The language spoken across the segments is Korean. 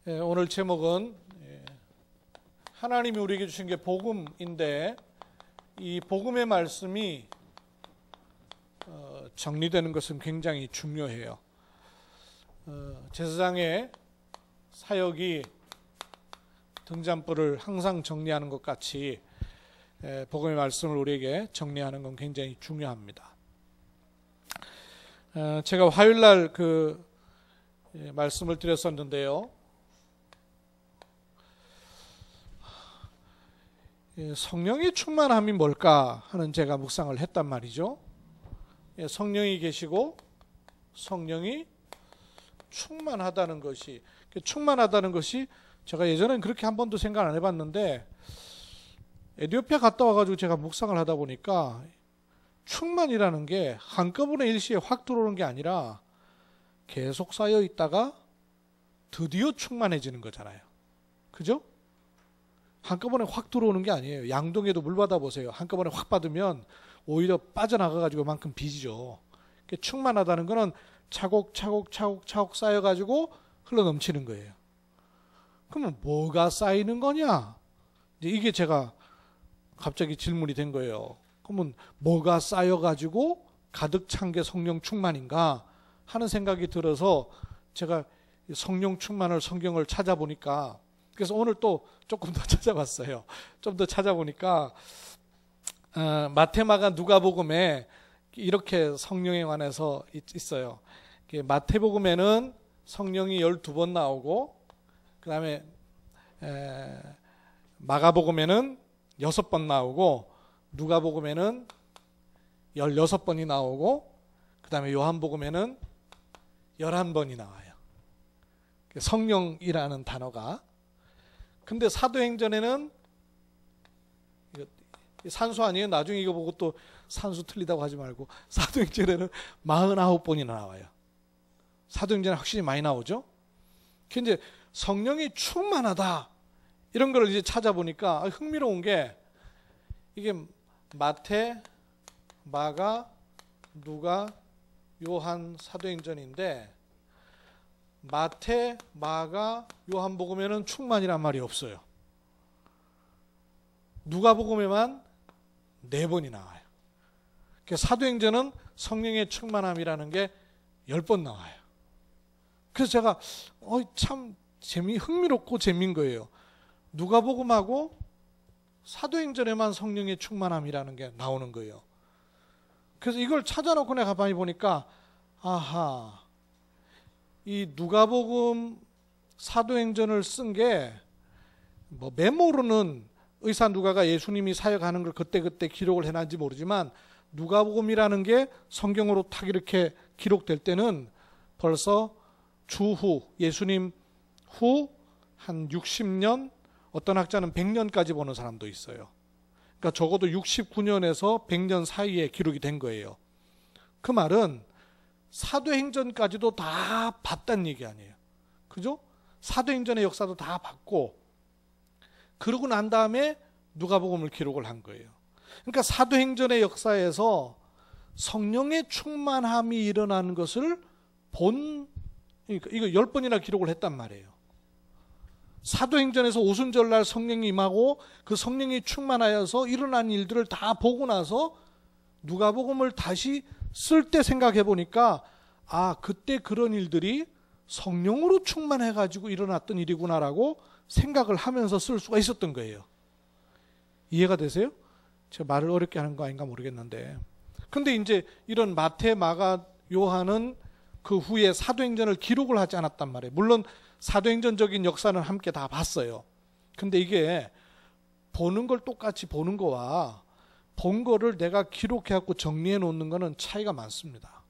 오늘 제목은 하나님이 우리에게 주신 게 복음인데 이 복음의 말씀이 정리되는 것은 굉장히 중요해요. 제사장의 사역이 등잔불을 항상 정리하는 것 같이 복음의 말씀을 우리에게 정리하는 건 굉장히 중요합니다. 제가 화요일날 말씀을 드렸었는데요. 성령의 충만함이 뭘까 하는 제가 묵상을 했단 말이죠. 성령이 계시고 성령이 충만하다는 것이 제가 예전엔 그렇게 한 번도 생각 안 해봤는데 에티오피아 갔다 와가지고 제가 묵상을 하다 보니까 충만이라는 게 한꺼번에 일시에 확 들어오는 게 아니라 계속 쌓여 있다가 드디어 충만해지는 거잖아요. 그죠? 한꺼번에 확 들어오는 게 아니에요. 양동에도 물 받아보세요. 한꺼번에 확 받으면 오히려 빠져나가가지고 그만큼 빚이죠. 충만하다는 거는 차곡차곡 쌓여가지고 흘러넘치는 거예요. 그러면 뭐가 쌓이는 거냐? 이게 제가 갑자기 질문이 된 거예요. 그러면 뭐가 쌓여가지고 가득 찬 게 성령 충만인가 하는 생각이 들어서 제가 성령 충만을 성경을 찾아보니까 그래서 오늘 또 조금 더 찾아봤어요. 좀 더 찾아보니까 마태, 마가, 누가복음에 이렇게 성령에 관해서 있어요. 마태복음에는 성령이 12번 나오고 그 다음에 마가복음에는 6번 나오고 누가복음에는 16번이 나오고 그 다음에 요한복음에는 11번이 나와요. 성령이라는 단어가. 근데 사도행전에는 산수 아니에요? 나중에 이거 보고 또 산수 틀리다고 하지 말고 사도행전에는 49번이나 나와요. 사도행전에 확실히 많이 나오죠? 근데 성령이 충만하다 이런 걸 이제 찾아보니까 흥미로운 게 이게 마태, 마가, 누가, 요한 사도행전인데 마태, 마가, 요한복음에는 충만이란 말이 없어요. 누가복음에만 4번이 나와요. 사도행전은 성령의 충만함이라는 게 10번 나와요. 그래서 제가 참 흥미롭고 재미인 거예요. 누가복음하고 사도행전에만 성령의 충만함이라는 게 나오는 거예요. 그래서 이걸 찾아놓고 내가 가만히 보니까 아하, 이 누가복음 사도행전을 쓴 게 뭐 메모로는 의사 누가가 예수님이 사역하는 걸 그때 기록을 해놨는지 모르지만 누가복음이라는 게 성경으로 딱 이렇게 기록될 때는 벌써 주후 예수님 후 한 60년 어떤 학자는 100년까지 보는 사람도 있어요. 그러니까 적어도 69년에서 100년 사이에 기록이 된 거예요. 그 말은 사도행전까지도 다 봤다는 얘기 아니에요. 그죠? 사도행전의 역사도 다 봤고 그러고 난 다음에 누가복음을 기록을 한 거예요. 그러니까 사도행전의 역사에서 성령의 충만함이 일어나는 것을 이거 10번이나 기록을 했단 말이에요. 사도행전에서 오순절날 성령이 임하고 그 성령이 충만하여서 일어난 일들을 다 보고 나서 누가복음을 다시 쓸 때 생각해 보니까 그때 그런 일들이 성령으로 충만해가지고 일어났던 일이구나라고 생각을 하면서 쓸 수가 있었던 거예요. 이해가 되세요? 제가 말을 어렵게 하는 거 아닌가 모르겠는데. 근데 이제 이런 마태, 마가, 요한은 그 후에 사도행전을 기록을 하지 않았단 말이에요. 물론 사도행전적인 역사는 함께 다 봤어요. 근데 이게 보는 걸 똑같이 보는 거와 본 거를 내가 기록해갖고 정리해 놓는 거는 차이가 많습니다.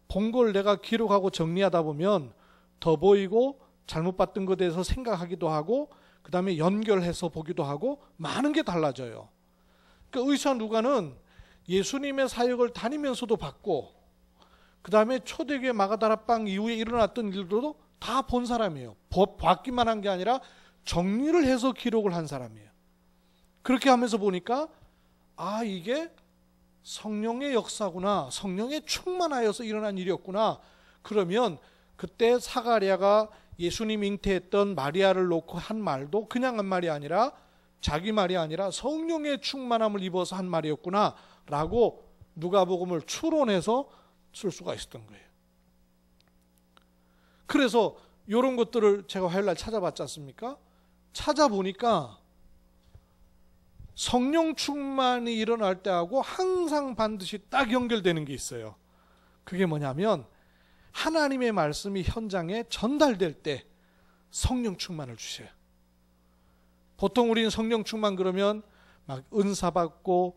본 걸 내가 기록하고 정리하다 보면 더 보이고 잘못 봤던 것에 대해서 생각하기도 하고 그 다음에 연결해서 보기도 하고 많은 게 달라져요. 그러니까 의사 누가는 예수님의 사역을 다니면서도 봤고 그 다음에 초대교회 마가다락방 이후에 일어났던 일들도 다 본 사람이에요. 봤기만 한 게 아니라 정리를 해서 기록을 한 사람이에요. 그렇게 하면서 보니까 이게 성령의 역사구나, 성령에 충만하여서 일어난 일이었구나. 그러면 그때 사가랴가 예수님 잉태했던 마리아를 놓고 한 말도 그냥 한 말이 아니라 자기 말이 아니라 성령의 충만함을 입어서 한 말이었구나 라고 누가복음을 추론해서 쓸 수가 있었던 거예요. 그래서 이런 것들을 제가 화요일날 찾아봤지 않습니까? 찾아보니까 성령 충만이 일어날 때하고 항상 반드시 딱 연결되는 게 있어요. 그게 뭐냐면 하나님의 말씀이 현장에 전달될 때 성령 충만을 주셔요. 보통 우리는 성령 충만 그러면 막 은사 받고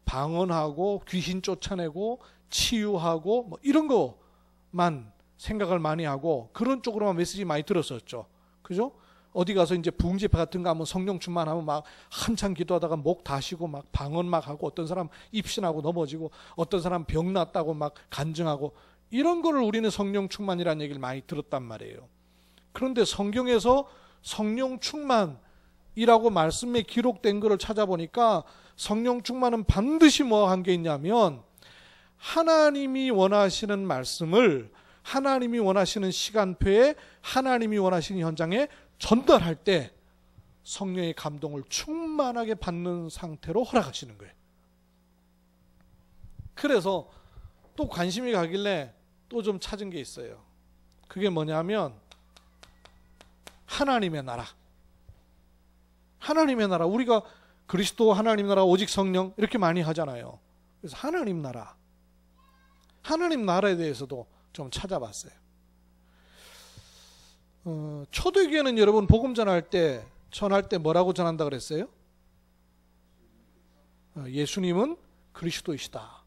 방언하고 귀신 쫓아내고 치유하고 뭐 이런 거만 생각을 많이 하고 그런 쪽으로만 메시지 많이 들었었죠. 그죠? 어디 가서 이제 부흥 집회 같은 거 하면 성령 충만하면 막 한참 기도하다가 목 다시고 막 방언 막 하고 어떤 사람 입신하고 넘어지고 어떤 사람 병 났다고 막 간증하고 이런 거를 우리는 성령 충만이라는 얘기를 많이 들었단 말이에요. 그런데 성경에서 성령 충만이라고 말씀에 기록된 거를 찾아보니까 성령 충만은 반드시 뭐 한 게 있냐면 하나님이 원하시는 말씀을 하나님이 원하시는 시간표에 하나님이 원하시는 현장에 전달할 때 성령의 감동을 충만하게 받는 상태로 허락하시는 거예요. 그래서 또 관심이 가길래 또 좀 찾은 게 있어요. 그게 뭐냐면 하나님의 나라. 하나님의 나라. 우리가 그리스도 하나님 나라 오직 성령 이렇게 많이 하잖아요. 그래서 하나님 나라. 하나님 나라에 대해서도 좀 찾아봤어요. 초대교회는 여러분 복음 전할 때 뭐라고 전한다 그랬어요? 예수님은 그리스도이시다.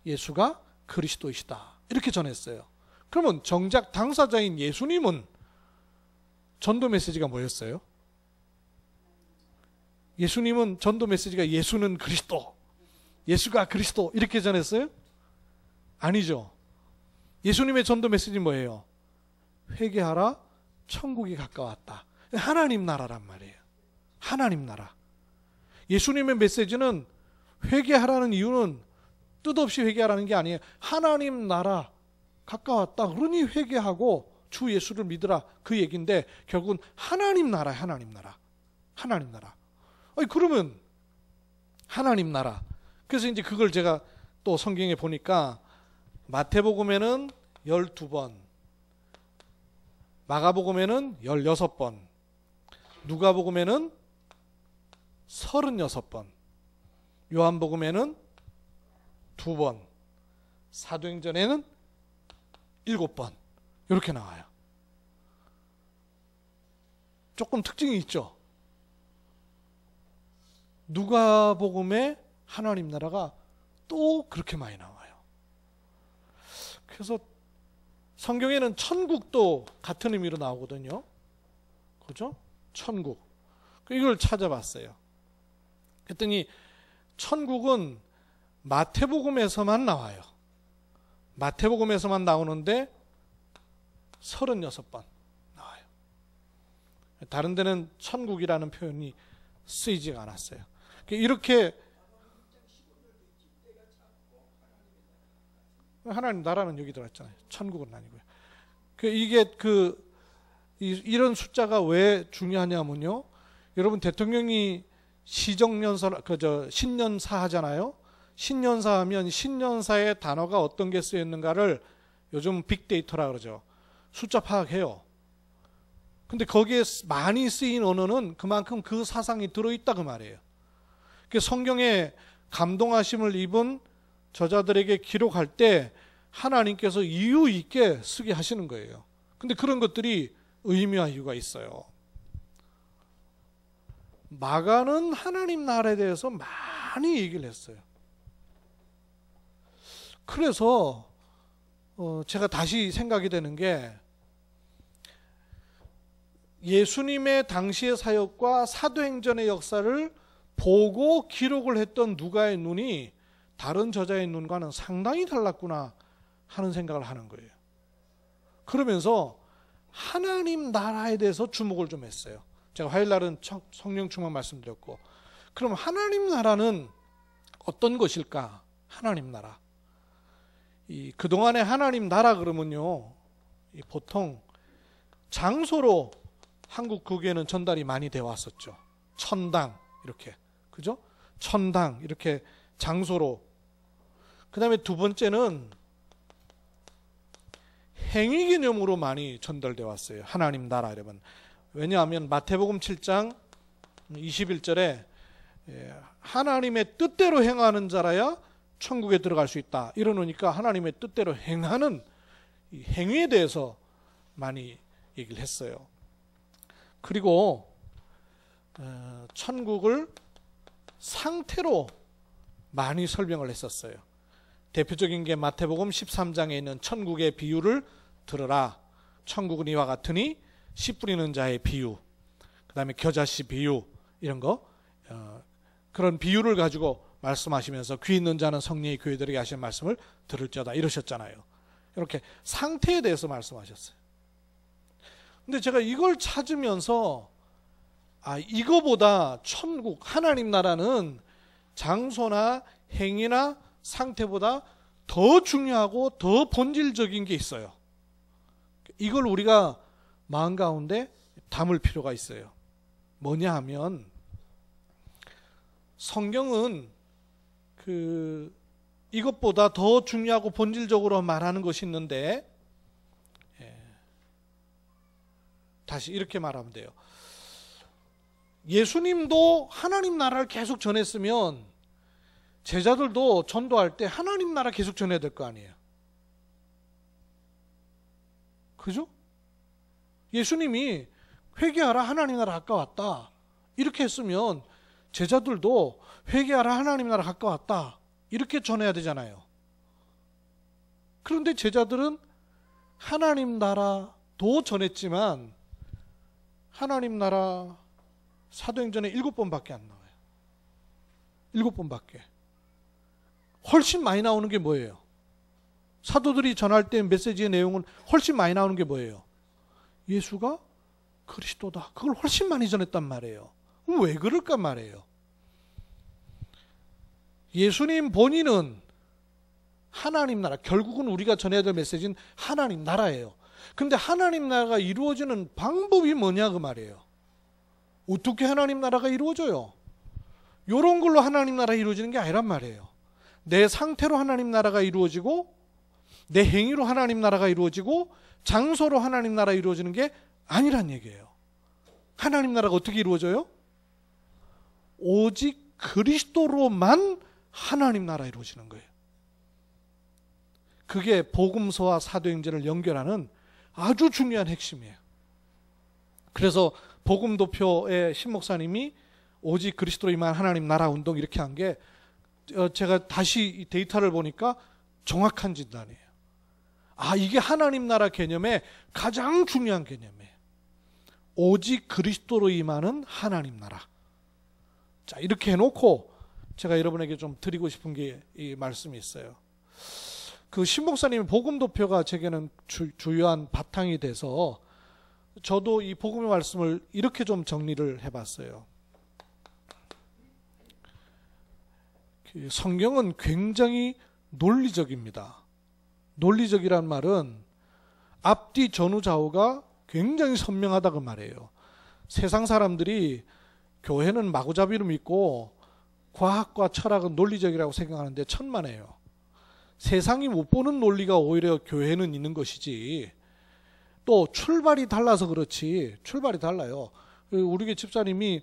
예수가 그리스도이시다. 이렇게 전했어요. 그러면 정작 당사자인 예수님은 전도 메시지가 뭐였어요? 예수님은 전도 메시지가 예수는 그리스도, 예수가 그리스도 이렇게 전했어요? 아니죠. 예수님의 전도 메시지 뭐예요? 회개하라, 천국이 가까웠다. 하나님 나라란 말이에요. 하나님 나라. 예수님의 메시지는 회개하라는 이유는 뜻없이 회개하라는 게 아니에요. 하나님 나라 가까웠다. 그러니 회개하고 주 예수를 믿으라. 그 얘기인데 결국은 하나님 나라예요. 하나님 나라. 하나님 나라. 아니 그러면 하나님 나라. 그래서 이제 그걸 제가 또 성경에 보니까 마태복음에는 12번, 마가복음에는 16번, 누가복음에는 36번, 요한복음에는 2번, 사도행전에는 7번 이렇게 나와요. 조금 특징이 있죠. 누가복음에 하나님 나라가 또 그렇게 많이 나와요. 그래서 성경에는 천국도 같은 의미로 나오거든요. 그죠? 천국. 이걸 찾아봤어요. 그랬더니 천국은 마태복음에서만 나와요. 마태복음에서만 나오는데 36번 나와요. 다른 데는 천국이라는 표현이 쓰이지가 않았어요. 이렇게 하나님 나라는 여기 들어있잖아요. 천국은 아니고요. 이게 이런 숫자가 왜 중요하냐면요. 여러분 대통령이 시정연설, 신년사 하잖아요. 신년사 하면 신년사의 단어가 어떤 게 쓰여 있는가를 요즘 빅데이터라 그러죠. 숫자 파악해요. 근데 거기에 많이 쓰인 언어는 그만큼 그 사상이 들어있다 그 말이에요. 성경에 감동하심을 입은 저자들에게 기록할 때 하나님께서 이유 있게 쓰게 하시는 거예요. 근데 그런 것들이 의미와 이유가 있어요. 마가는 하나님 나라에 대해서 많이 얘기를 했어요. 그래서 제가 다시 생각이 되는 게 예수님의 당시의 사역과 사도행전의 역사를 보고 기록을 했던 누가의 눈이 다른 저자의 눈과는 상당히 달랐구나 하는 생각을 하는 거예요. 그러면서 하나님 나라에 대해서 주목을 좀 했어요. 제가 화요일날은 성령 충만 말씀드렸고, 그럼 하나님 나라는 어떤 것일까 하나님 나라. 그동안에 하나님 나라 그러면요, 보통 장소로 한국 국외에는 전달이 많이 되어 왔었죠. 천당 이렇게, 그죠? 천당 이렇게 장소로. 그 다음에 두 번째는 행위 개념으로 많이 전달되어 왔어요. 하나님 나라 이러면. 왜냐하면 마태복음 7장 21절에 하나님의 뜻대로 행하는 자라야 천국에 들어갈 수 있다 이러니까 하나님의 뜻대로 행하는 이 행위에 대해서 많이 얘기를 했어요. 그리고 천국을 상태로 많이 설명을 했었어요. 대표적인 게 마태복음 13장에 있는 천국의 비유를 들으라. 천국은 이와 같으니 씨 뿌리는 자의 비유, 그 다음에 겨자씨 비유 이런 거, 그런 비유를 가지고 말씀하시면서 귀 있는 자는 성령이 교회들에게 하신 말씀을 들을지어다 이러셨잖아요. 이렇게 상태에 대해서 말씀하셨어요. 근데 제가 이걸 찾으면서 이거보다 천국 하나님 나라는 장소나 행위나 상태보다 더 중요하고 더 본질적인 게 있어요. 이걸 우리가 마음 가운데 담을 필요가 있어요. 뭐냐 하면 성경은 이것보다 더 중요하고 본질적으로 말하는 것이 있는데, 다시 이렇게 말하면 돼요. 예수님도 하나님 나라를 계속 전했으면 제자들도 전도할 때 하나님 나라 계속 전해야 될 거 아니에요. 그죠? 예수님이 회개하라 하나님 나라 가까웠다 이렇게 했으면 제자들도 회개하라 하나님 나라 가까웠다 이렇게 전해야 되잖아요. 그런데 제자들은 하나님 나라도 전했지만 하나님 나라 사도행전에 7번밖에 안 나와요. 7번밖에. 훨씬 많이 나오는 게 뭐예요? 사도들이 전할 때 메시지의 내용은 훨씬 많이 나오는 게 뭐예요? 예수가 그리스도다. 그걸 훨씬 많이 전했단 말이에요. 왜 그럴까 말이에요. 예수님 본인은 하나님 나라, 결국은 우리가 전해야 될 메시지는 하나님 나라예요. 근데 하나님 나라가 이루어지는 방법이 뭐냐 그 말이에요. 어떻게 하나님 나라가 이루어져요? 이런 걸로 하나님 나라가 이루어지는 게 아니란 말이에요. 내 상태로 하나님 나라가 이루어지고 내 행위로 하나님 나라가 이루어지고 장소로 하나님 나라가 이루어지는 게 아니란 얘기예요. 하나님 나라가 어떻게 이루어져요? 오직 그리스도로만 하나님 나라가 이루어지는 거예요. 그게 복음서와 사도행전을 연결하는 아주 중요한 핵심이에요. 그래서 복음도표의 신목사님이 오직 그리스도로 임한 하나님 나라 운동 이렇게 한 게 제가 다시 데이터를 보니까 정확한 진단이에요. 이게 하나님 나라 개념의 가장 중요한 개념이에요. 오직 그리스도로 임하는 하나님 나라. 자, 이렇게 해놓고 제가 여러분에게 좀 드리고 싶은 게 이 말씀이 있어요. 그 신목사님의 복음도표가 제게는 주요한 바탕이 돼서 저도 이 복음의 말씀을 이렇게 좀 정리를 해봤어요. 성경은 굉장히 논리적입니다. 논리적이란 말은 앞뒤 전후 좌우가 굉장히 선명하다 그 말이에요. 세상 사람들이 교회는 마구잡이로 믿고 과학과 철학은 논리적이라고 생각하는데 천만에요. 세상이 못 보는 논리가 오히려 교회는 있는 것이지, 또 출발이 달라서 그렇지, 출발이 달라요. 우리 집사님이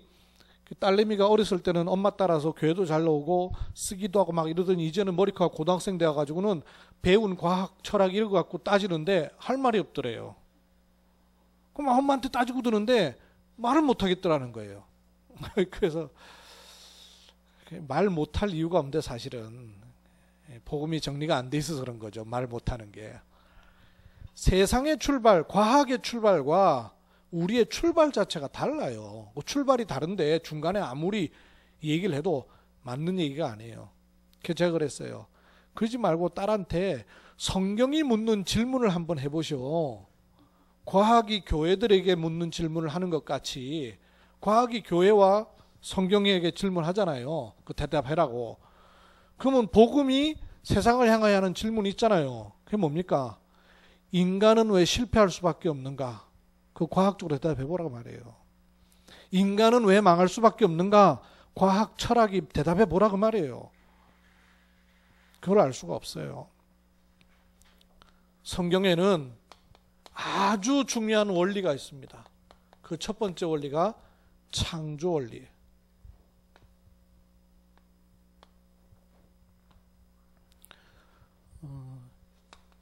딸내미가 어렸을 때는 엄마 따라서 교회도 잘 나오고 쓰기도 하고 막 이러더니 이제는 머리카락 고등학생 되어가지고는 배운 과학, 철학 이런 거 갖고 따지는데 할 말이 없더래요. 그럼 엄마한테 따지고 드는데 말을 못하겠더라는 거예요. 그래서 말 못할 이유가 없는데 사실은 복음이 정리가 안 돼 있어서 그런 거죠. 말 못하는 게. 세상의 출발, 과학의 출발과 우리의 출발 자체가 달라요. 출발이 다른데 중간에 아무리 얘기를 해도 맞는 얘기가 아니에요. 그래서 제가 그랬어요. 그러지 말고 딸한테 성경이 묻는 질문을 한번 해보시오. 과학이 교회들에게 묻는 질문을 하는 것 같이 과학이 교회와 성경에게 질문하잖아요. 그 대답해라고. 그러면 복음이 세상을 향하여 하는 질문이 있잖아요. 그게 뭡니까? 인간은 왜 실패할 수밖에 없는가? 그 과학적으로 대답해 보라고 말이에요. 인간은 왜 망할 수밖에 없는가? 과학 철학이 대답해 보라고 말이에요. 그걸 알 수가 없어요. 성경에는 아주 중요한 원리가 있습니다. 그 첫 번째 원리가 창조 원리예요.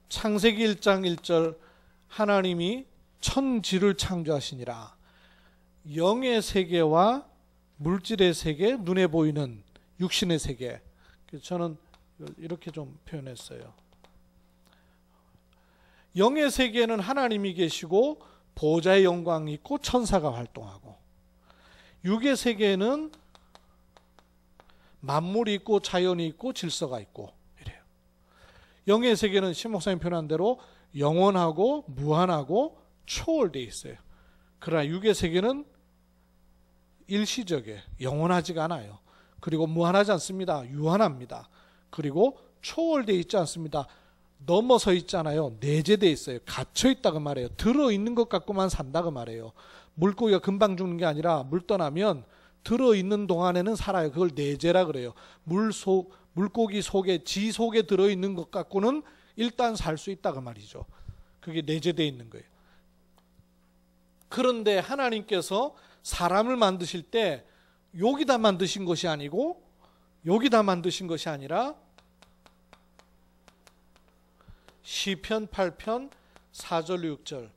창세기 1장 1절 하나님이 천지를 창조하시니라. 영의 세계와 물질의 세계, 눈에 보이는 육신의 세계. 저는 이렇게 좀 표현했어요. 영의 세계에는 하나님이 계시고 보좌의 영광이 있고 천사가 활동하고, 육의 세계에는 만물이 있고 자연이 있고 질서가 있고 이래요. 영의 세계는 신 목사님 표현한 대로 영원하고 무한하고 초월되어 있어요. 그러나 육의 세계는 일시적이에요. 영원하지가 않아요. 그리고 무한하지 않습니다. 유한합니다. 그리고 초월되어 있지 않습니다. 넘어서 있잖아요. 내재되어 있어요. 갇혀 있다고 말해요. 들어있는 것 갖고만 산다고 말해요. 물고기가 금방 죽는 게 아니라 물 떠나면 들어있는 동안에는 살아요. 그걸 내재라 그래요. 물고기 속에, 지 속에 들어있는 것 갖고는 일단 살 수 있다고 말이죠. 그게 내재되어 있는 거예요. 그런데 하나님께서 사람을 만드실 때 여기다 만드신 것이 아니고 여기다 만드신 것이 아니라 시편 8편 4절 6절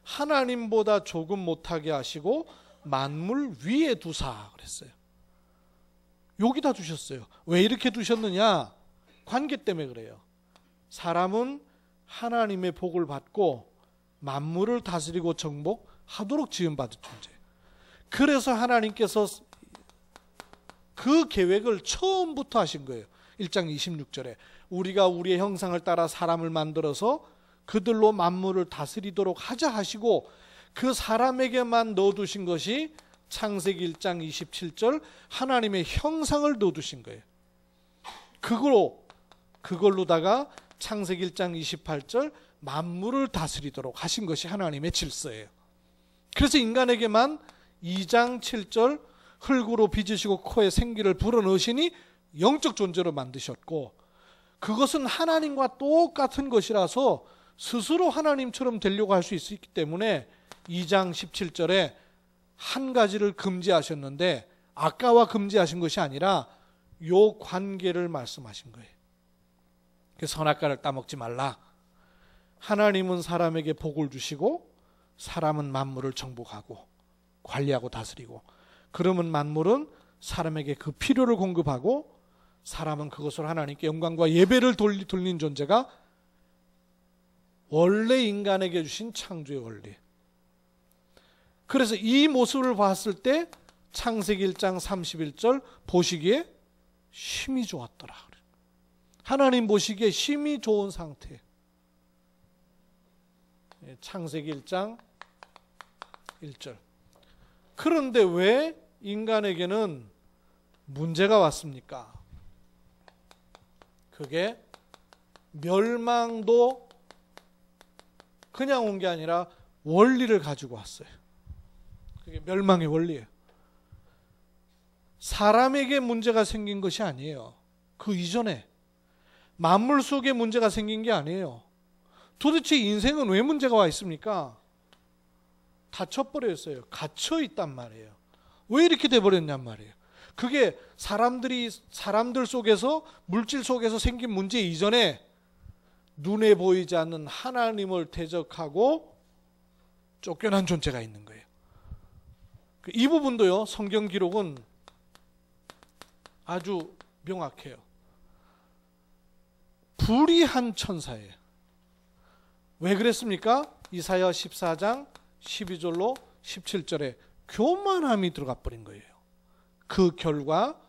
하나님보다 조금 못하게 하시고 만물 위에 두사 그랬어요. 여기다 두셨어요. 왜 이렇게 두셨느냐? 관계 때문에 그래요. 사람은 하나님의 복을 받고 만물을 다스리고 정복하도록 지음받은 존재예요. 그래서 하나님께서 그 계획을 처음부터 하신 거예요. 1장 26절에 우리가 우리의 형상을 따라 사람을 만들어서 그들로 만물을 다스리도록 하자 하시고 그 사람에게만 넣어두신 것이 창세기 1장 27절 하나님의 형상을 넣어두신 거예요. 그걸로다가 창세기 1장 28절 만물을 다스리도록 하신 것이 하나님의 질서예요. 그래서 인간에게만 2장 7절 흙으로 빚으시고 코에 생기를 불어넣으시니 영적 존재로 만드셨고 그것은 하나님과 똑같은 것이라서 스스로 하나님처럼 되려고 할 수 있기 때문에 2장 17절에 한 가지를 금지하셨는데 아까와 금지하신 것이 아니라 요 관계를 말씀하신 거예요. 선악과를 따먹지 말라. 하나님은 사람에게 복을 주시고 사람은 만물을 정복하고 관리하고 다스리고 그러면 만물은 사람에게 그 필요를 공급하고 사람은 그것을 하나님께 영광과 예배를 돌린 존재가 원래 인간에게 주신 창조의 원리. 그래서 이 모습을 봤을 때 창세기 1장 31절 보시기에 심히 좋았더라. 하나님 보시기에 심히 좋은 상태. 창세기 1장 1절. 그런데 왜 인간에게는 문제가 왔습니까? 그게 멸망도 그냥 온 게 아니라 원리를 가지고 왔어요. 그게 멸망의 원리예요. 사람에게 문제가 생긴 것이 아니에요. 그 이전에 만물 속에 문제가 생긴 게 아니에요. 도대체 인생은 왜 문제가 와 있습니까? 닫혀버렸어요. 갇혀 있단 말이에요. 왜 이렇게 돼버렸냔 말이에요. 그게 사람들 속에서 물질 속에서 생긴 문제 이전에 눈에 보이지 않는 하나님을 대적하고 쫓겨난 존재가 있는 거예요. 이 부분도요, 성경 기록은 아주 명확해요. 불의한 천사예요. 왜 그랬습니까? 이사야 14장 12절로 17절에 교만함이 들어가 버린 거예요. 그 결과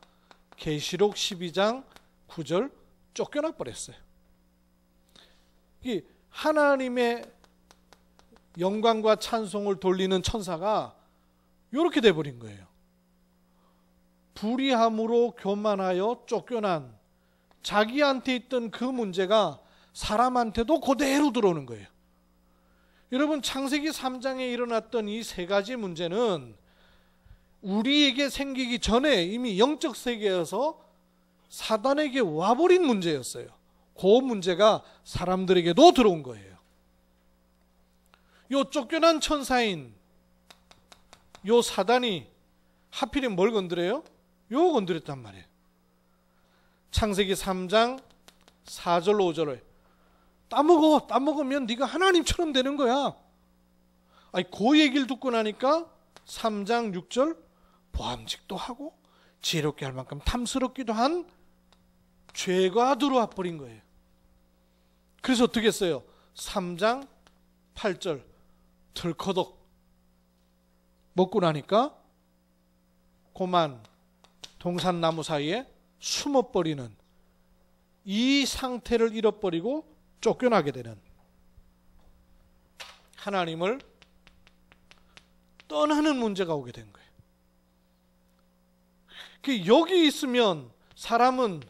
계시록 12장 9절 쫓겨나 버렸어요. 이 하나님의 영광과 찬송을 돌리는 천사가 이렇게 돼버린 거예요. 불의함으로 교만하여 쫓겨난 자기한테 있던 그 문제가 사람한테도 그대로 들어오는 거예요. 여러분, 창세기 3장에 일어났던 이 세 가지 문제는 우리에게 생기기 전에 이미 영적 세계에서 사단에게 와버린 문제였어요. 그 문제가 사람들에게도 들어온 거예요. 요 쫓겨난 천사인 요 사단이 하필이면 뭘 건드려요? 요 건드렸단 말이에요. 창세기 3장 4절 5절에 따먹어, 따먹으면 네가 하나님처럼 되는 거야. 아니, 그 얘기를 듣고 나니까 3장 6절 보암직도 하고 지혜롭게 할 만큼 탐스럽기도 한 죄가 들어와 버린 거예요. 그래서 어떻게 했어요? 3장 8절 덜커덕 먹고 나니까 고만 동산나무 사이에 숨어버리는 이 상태를 잃어버리고 쫓겨나게 되는, 하나님을 떠나는 문제가 오게 된 거예요. 여기 있으면 사람은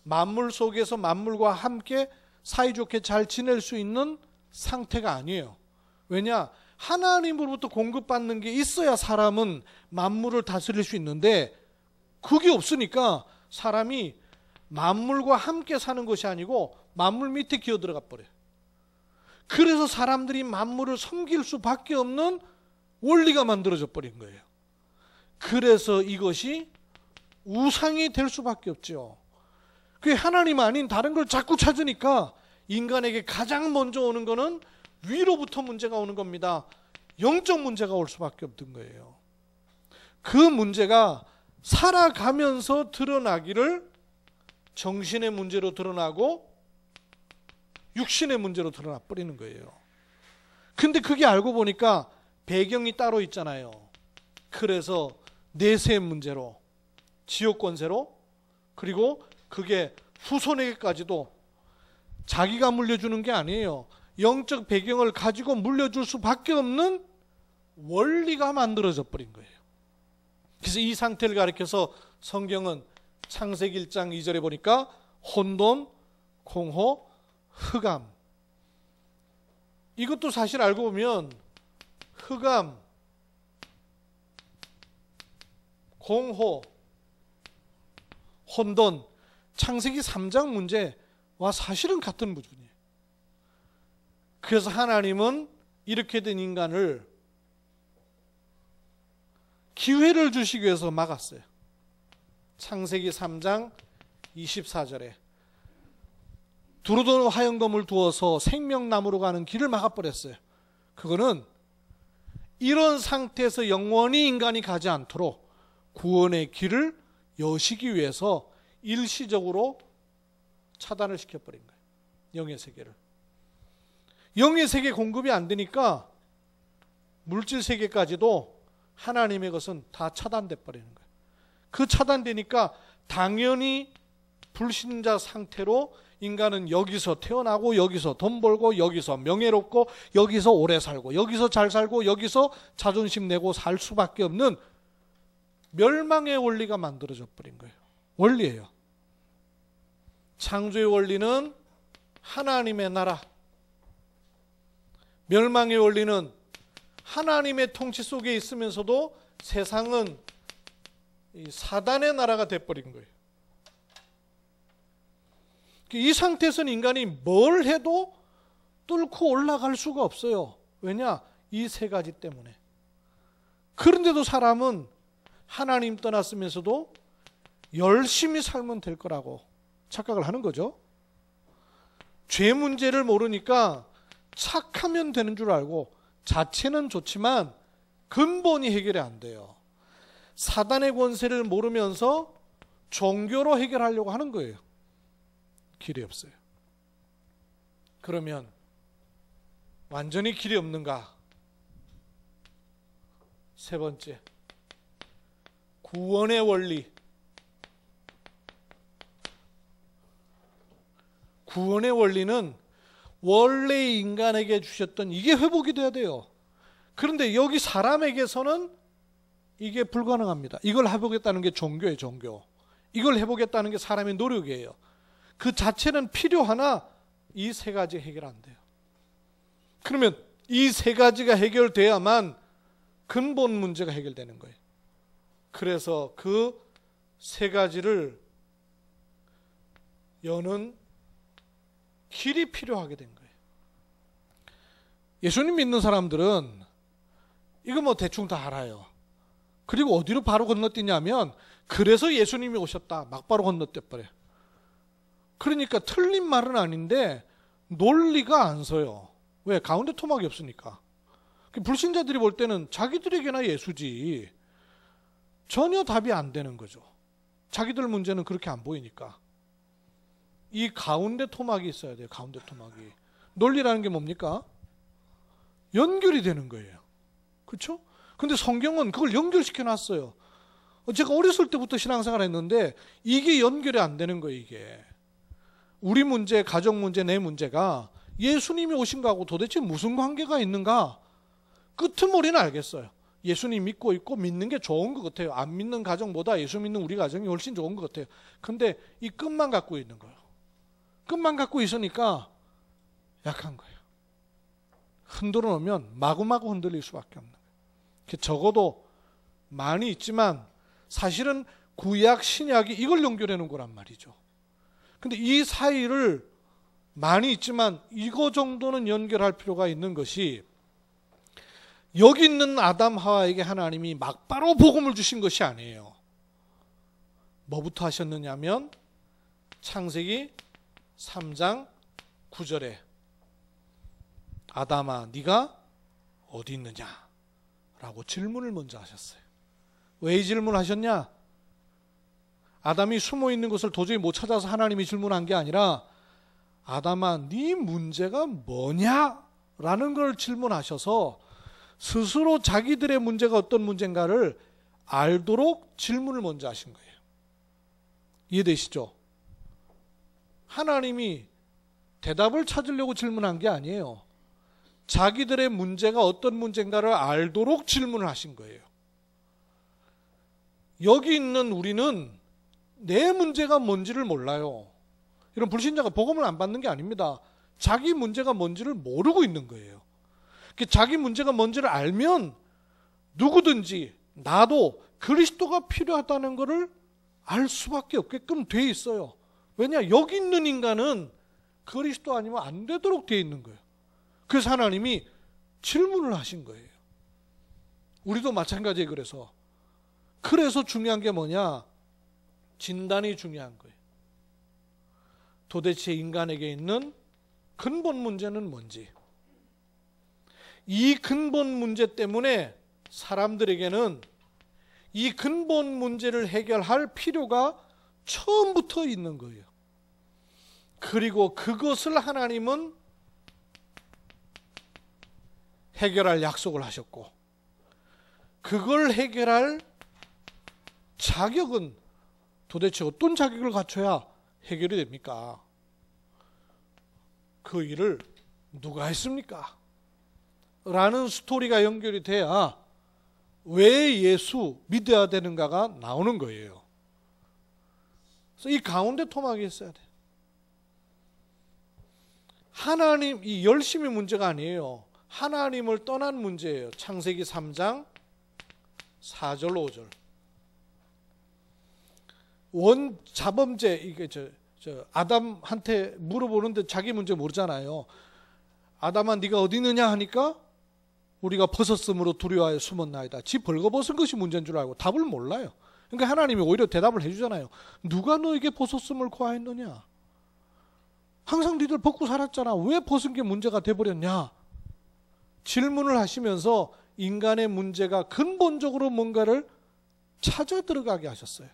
만물 속에서 만물과 함께 사이좋게 잘 지낼 수 있는 상태가 아니에요. 왜냐? 하나님으로부터 공급받는 게 있어야 사람은 만물을 다스릴 수 있는데 그게 없으니까 사람이 만물과 함께 사는 것이 아니고 만물 밑에 기어 들어가 버려요. 그래서 사람들이 만물을 섬길 수밖에 없는 원리가 만들어져 버린 거예요. 그래서 이것이 우상이 될 수밖에 없죠. 그게 하나님 아닌 다른 걸 자꾸 찾으니까 인간에게 가장 먼저 오는 거는 위로부터 문제가 오는 겁니다. 영적 문제가 올 수밖에 없던 거예요. 그 문제가 살아가면서 드러나기를 정신의 문제로 드러나고 육신의 문제로 드러나 버리는 거예요. 근데 그게 알고 보니까 배경이 따로 있잖아요. 그래서 내세의 문제로, 지옥 권세로, 그리고 그게 후손에게까지도 자기가 물려주는 게 아니에요. 영적 배경을 가지고 물려줄 수밖에 없는 원리가 만들어져 버린 거예요. 그래서 이 상태를 가리켜서 성경은 창세기 1장 2절에 보니까 혼돈, 공호, 흑암. 이것도 사실 알고 보면 흑암, 공호, 혼돈, 창세기 3장 문제와 사실은 같은 부분이에요. 그래서 하나님은 이렇게 된 인간을 기회를 주시기 위해서 막았어요. 창세기 3장 24절에 두루도는 화영검을 두어서 생명나무로 가는 길을 막아버렸어요. 그거는 이런 상태에서 영원히 인간이 가지 않도록 구원의 길을 여시기 위해서 일시적으로 차단을 시켜버린 거예요. 영의 세계를. 영의 세계 공급이 안 되니까 물질 세계까지도 하나님의 것은 다 차단돼 버리는 거예요. 그 차단되니까 당연히 불신자 상태로 인간은 여기서 태어나고 여기서 돈 벌고 여기서 명예롭고 여기서 오래 살고 여기서 잘 살고 여기서 자존심 내고 살 수밖에 없는 멸망의 원리가 만들어져 버린 거예요. 원리예요. 창조의 원리는 하나님의 나라, 멸망의 원리는 하나님의 통치 속에 있으면서도 세상은 이 사단의 나라가 돼버린 거예요. 이 상태에서는 인간이 뭘 해도 뚫고 올라갈 수가 없어요. 왜냐? 이 세 가지 때문에. 그런데도 사람은 하나님 떠났으면서도 열심히 살면 될 거라고 착각을 하는 거죠. 죄 문제를 모르니까 착하면 되는 줄 알고 자체는 좋지만 근본이 해결이 안 돼요. 사단의 권세를 모르면서 종교로 해결하려고 하는 거예요. 길이 없어요. 그러면 완전히 길이 없는가? 세 번째, 구원의 원리. 구원의 원리는 원래 인간에게 주셨던 이게 회복이 돼야 돼요. 그런데 여기 사람에게서는 이게 불가능합니다. 이걸 회복했다는 게 종교예요, 종교. 이걸 해보겠다는 게 사람의 노력이에요. 그 자체는 필요하나 이 세 가지 해결 안 돼요. 그러면 이 세 가지가 해결돼야만 근본 문제가 해결되는 거예요. 그래서 그 세 가지를 여는 길이 필요하게 된 거예요. 예수님 믿는 사람들은 이거 뭐 대충 다 알아요. 그리고 어디로 바로 건너뛰냐면 그래서 예수님이 오셨다 막 바로 건너뛰어 버려요. 그러니까 틀린 말은 아닌데 논리가 안 서요. 왜? 가운데 토막이 없으니까. 불신자들이 볼 때는 자기들에게나 예수지 전혀 답이 안 되는 거죠. 자기들 문제는 그렇게 안 보이니까. 이 가운데 토막이 있어야 돼요. 가운데 토막이. 논리라는 게 뭡니까? 연결이 되는 거예요. 그렇죠? 근데 성경은 그걸 연결시켜 놨어요. 제가 어렸을 때부터 신앙생활 했는데 이게 연결이 안 되는 거예요. 이게. 우리 문제, 가정 문제, 내 문제가 예수님이 오신 거하고 도대체 무슨 관계가 있는가? 끄트머리는 알겠어요. 예수님 믿고 있고 믿는 게 좋은 것 같아요. 안 믿는 가정보다 예수 믿는 우리 가정이 훨씬 좋은 것 같아요. 근데 이 끝만 갖고 있는 거예요. 끝만 갖고 있으니까 약한 거예요. 흔들어 놓으면 마구마구 흔들릴 수밖에 없는 거예요. 적어도 많이 있지만 사실은 구약, 신약이 이걸 연결해 놓은 거란 말이죠. 근데 이 사이를 많이 있지만 이거 정도는 연결할 필요가 있는 것이 여기 있는 아담 하와에게 하나님이 막바로 복음을 주신 것이 아니에요. 뭐부터 하셨느냐면 창세기 3장 9절에 아담아 네가 어디 있느냐 라고 질문을 먼저 하셨어요. 왜 이 질문을 하셨냐? 아담이 숨어있는 것을 도저히 못 찾아서 하나님이 질문한 게 아니라 아담아 네 문제가 뭐냐? 라는 걸 질문하셔서 스스로 자기들의 문제가 어떤 문제인가를 알도록 질문을 먼저 하신 거예요. 이해되시죠? 하나님이 대답을 찾으려고 질문한 게 아니에요. 자기들의 문제가 어떤 문제인가를 알도록 질문을 하신 거예요. 여기 있는 우리는 내 문제가 뭔지를 몰라요. 이런 불신자가 복음을 안 받는 게 아닙니다. 자기 문제가 뭔지를 모르고 있는 거예요. 자기 문제가 뭔지를 알면 누구든지 나도 그리스도가 필요하다는 것을 알 수밖에 없게끔 돼 있어요. 왜냐? 여기 있는 인간은 그리스도 아니면 안 되도록 돼 있는 거예요. 그래서 하나님이 질문을 하신 거예요. 우리도 마찬가지예요. 그래서 중요한 게 뭐냐? 진단이 중요한 거예요. 도대체 인간에게 있는 근본 문제는 뭔지. 이 근본 문제 때문에 사람들에게는 이 근본 문제를 해결할 필요가 처음부터 있는 거예요. 그리고 그것을 하나님은 해결할 약속을 하셨고 그걸 해결할 자격은 도대체 어떤 자격을 갖춰야 해결이 됩니까? 그 일을 누가 했습니까? 라는 스토리가 연결이 돼야 왜 예수 믿어야 되는가가 나오는 거예요. 그래서 이 가운데 토막이 있어야 돼요. 하나님, 이 열심이 문제가 아니에요. 하나님을 떠난 문제예요. 창세기 3장 4절 5절. 원자범죄, 이게 아담한테 물어보는데 자기 문제 모르잖아요. 아담아 네가 어디 있느냐 하니까 우리가 벗었으므로 두려워하여 숨었나이다. 지 벌거벗은 것이 문제인 줄 알고 답을 몰라요. 그러니까 하나님이 오히려 대답을 해주잖아요. 누가 너에게 벗었음을 고하였느냐? 항상 니들 벗고 살았잖아. 왜 벗은 게 문제가 돼버렸냐? 질문을 하시면서 인간의 문제가 근본적으로 뭔가를 찾아 들어가게 하셨어요.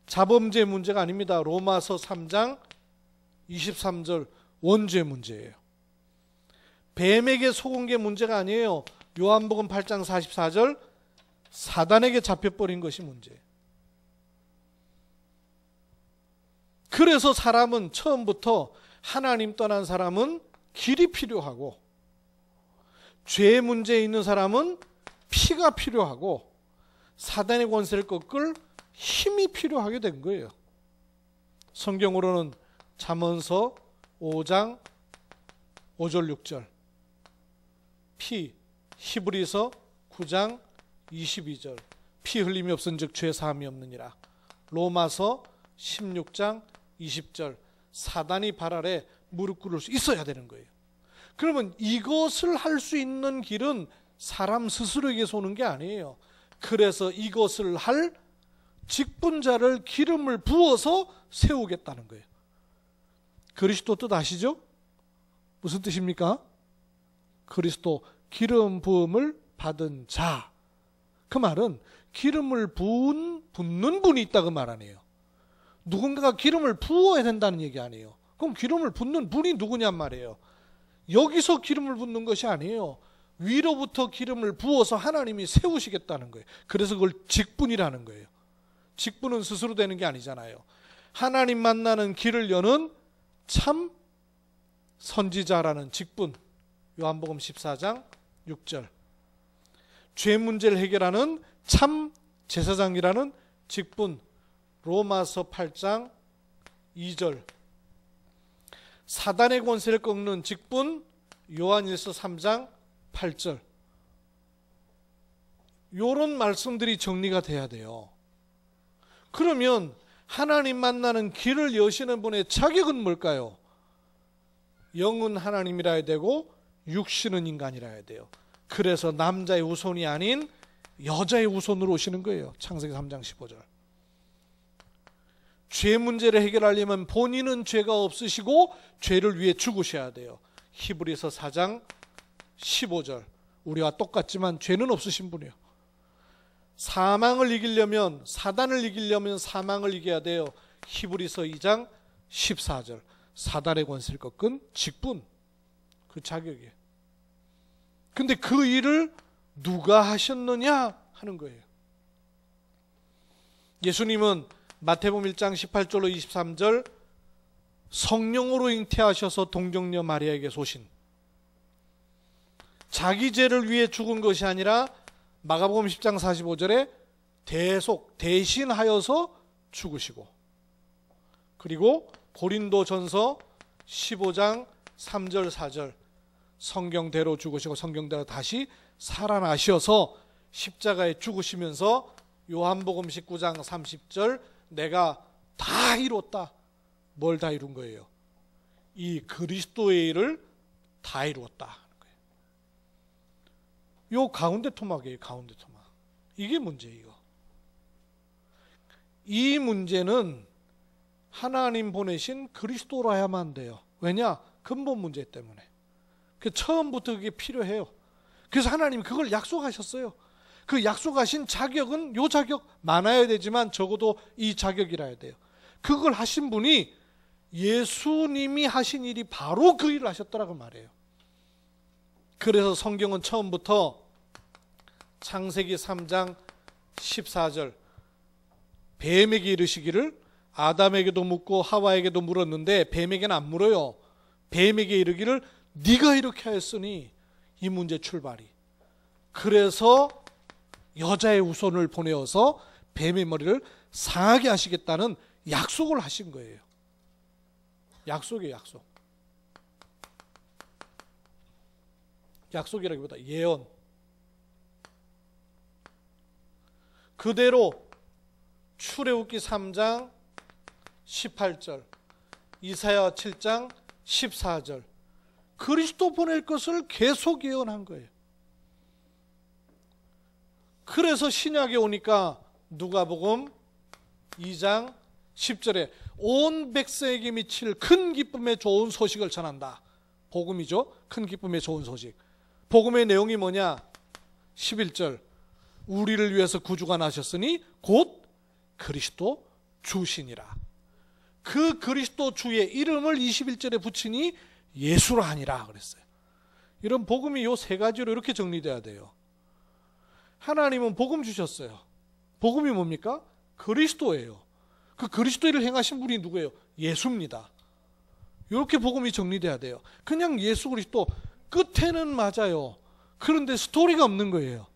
자범죄 문제가 아닙니다. 로마서 3장 23절 원죄 문제예요. 뱀에게 속은 게 문제가 아니에요. 요한복음 8장 44절 사단에게 잡혀버린 것이 문제예요. 그래서 사람은 처음부터 하나님 떠난 사람은 길이 필요하고 죄 문제에 있는 사람은 피가 필요하고 사단의 권세를 꺾을 힘이 필요하게 된 거예요. 성경으로는 잠언서 5장 5절 6절, 히브리서 9장 22절, 피 흘림이 없은즉 죄 사함이 없느니라. 로마서 16장 20절, 사단이 발 아래 무릎 꿇을 수 있어야 되는 거예요. 그러면 이것을 할 수 있는 길은 사람 스스로에게서 오는 게 아니에요. 그래서 이것을 할 직분자를 기름을 부어서 세우겠다는 거예요. 그리스도 뜻 아시죠? 무슨 뜻입니까? 그리스도 기름 부음을 받은 자. 그 말은 기름을 붓는 분이 있다 그 말 아니에요. 누군가가 기름을 부어야 된다는 얘기 아니에요. 그럼 기름을 붓는 분이 누구냔 말이에요. 여기서 기름을 붓는 것이 아니에요. 위로부터 기름을 부어서 하나님이 세우시겠다는 거예요. 그래서 그걸 직분이라는 거예요. 직분은 스스로 되는 게 아니잖아요. 하나님 만나는 길을 여는 참 선지자라는 직분. 요한복음 14장 6절. 죄 문제를 해결하는 참 제사장이라는 직분. 로마서 8장 2절. 사단의 권세를 꺾는 직분. 요한일서 3장 8절. 요런 말씀들이 정리가 돼야 돼요. 그러면 하나님 만나는 길을 여시는 분의 자격은 뭘까요? 영은 하나님이라 해야 되고 육신은 인간이라 해야 돼요. 그래서 남자의 후손이 아닌 여자의 후손으로 오시는 거예요. 창세기 3장 15절. 죄 문제를 해결하려면 본인은 죄가 없으시고 죄를 위해 죽으셔야 돼요. 히브리서 4장 15절. 우리와 똑같지만 죄는 없으신 분이에요. 사망을 이기려면, 사단을 이기려면 사망을 이겨야 돼요. 히브리서 2장 14절. 사단의 권세를 꺾은 직분, 그 자격이에요. 근데 그 일을 누가 하셨느냐 하는 거예요. 예수님은 마태복음 1장 18절로 23절 성령으로 잉태하셔서 동정녀 마리아에게 소신. 자기 죄를 위해 죽은 것이 아니라 마가복음 10장 45절에 대신하여서 죽으시고, 그리고 고린도전서 15장 3절 4절 성경대로 죽으시고 성경대로 다시 살아나셔서 십자가에 죽으시면서 요한복음 19장 30절 내가 다 이뤘다. 뭘 다 이룬 거예요? 이 그리스도의 일을 다 이루었다. 요 가운데 토막이에요. 가운데 토막. 이게 문제예요. 이 문제는 하나님 보내신 그리스도라야만 돼요. 왜냐? 근본 문제 때문에. 처음부터 그게 필요해요. 그래서 하나님이 그걸 약속하셨어요. 그 약속하신 자격은 요 자격 많아야 되지만 적어도 이 자격이라야 돼요. 그걸 하신 분이 예수님이 하신 일이 바로 그 일을 하셨더라고 말이에요. 그래서 성경은 처음부터 창세기 3장 14절 뱀에게 이르시기를, 아담에게도 묻고 하와에게도 물었는데 뱀에게는 안 물어요. 뱀에게 이르기를 네가 이렇게 하였으니, 이 문제 출발이. 그래서 여자의 후손을 보내어서 뱀의 머리를 상하게 하시겠다는 약속을 하신 거예요. 약속이에요. 약속. 약속이라기보다 예언. 그대로 출애굽기 3장 18절, 이사야 7장 14절 그리스도 보낼 것을 계속 예언한 거예요. 그래서 신약에 오니까 누가복음 2장 10절에 온 백성에게 미칠 큰 기쁨의 좋은 소식을 전한다. 복음이죠. 큰 기쁨의 좋은 소식. 복음의 내용이 뭐냐? 11절 우리를 위해서 구주가 나셨으니 곧 그리스도 주시니라. 그 그리스도 주의 이름을 21절에 붙이니 예수라 하니라 그랬어요. 이런 복음이 요 세 가지로 이렇게 정리돼야 돼요. 하나님은 복음 주셨어요. 복음이 뭡니까? 그리스도예요. 그 그리스도를 행하신 분이 누구예요? 예수입니다. 이렇게 복음이 정리돼야 돼요. 그냥 예수 그리스도 끝에는 맞아요. 그런데 스토리가 없는 거예요.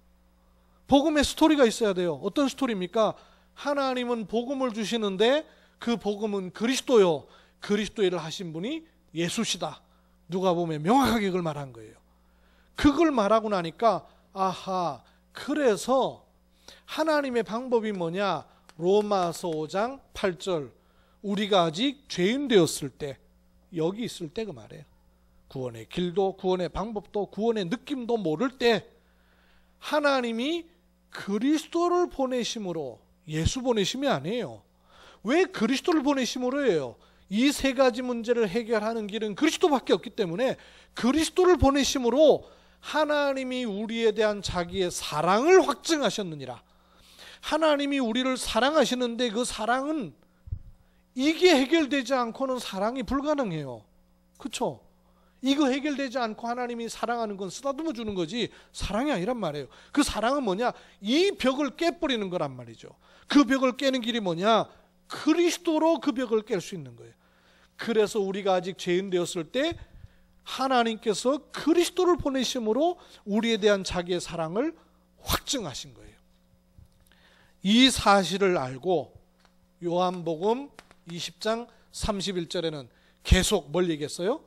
복음에 스토리가 있어야 돼요. 어떤 스토리입니까? 하나님은 복음을 주시는데 그 복음은 그리스도요. 그리스도 일을 하신 분이 예수시다. 누가 보면 명확하게 그걸 말한 거예요. 그걸 말하고 나니까 아하, 그래서 하나님의 방법이 뭐냐? 로마서 5장 8절 우리가 아직 죄인 되었을 때, 여기 있을 때 그 말이에요. 구원의 길도 구원의 방법도 구원의 느낌도 모를 때 하나님이 그리스도를 보내심으로, 예수 보내심이 아니에요. 왜 그리스도를 보내심으로 해요? 이 세 가지 문제를 해결하는 길은 그리스도밖에 없기 때문에 그리스도를 보내심으로 하나님이 우리에 대한 자기의 사랑을 확증하셨느니라. 하나님이 우리를 사랑하시는데 그 사랑은 이게 해결되지 않고는 사랑이 불가능해요. 그렇죠? 이거 해결되지 않고 하나님이 사랑하는 건 쓰다듬어 주는 거지 사랑이 아니란 말이에요. 그 사랑은 뭐냐? 이 벽을 깨버리는 거란 말이죠. 그 벽을 깨는 길이 뭐냐? 그리스도로 그 벽을 깰 수 있는 거예요. 그래서 우리가 아직 죄인 되었을 때 하나님께서 그리스도를 보내심으로 우리에 대한 자기의 사랑을 확증하신 거예요. 이 사실을 알고 요한복음 20장 31절에는 계속 뭘 얘기했어요?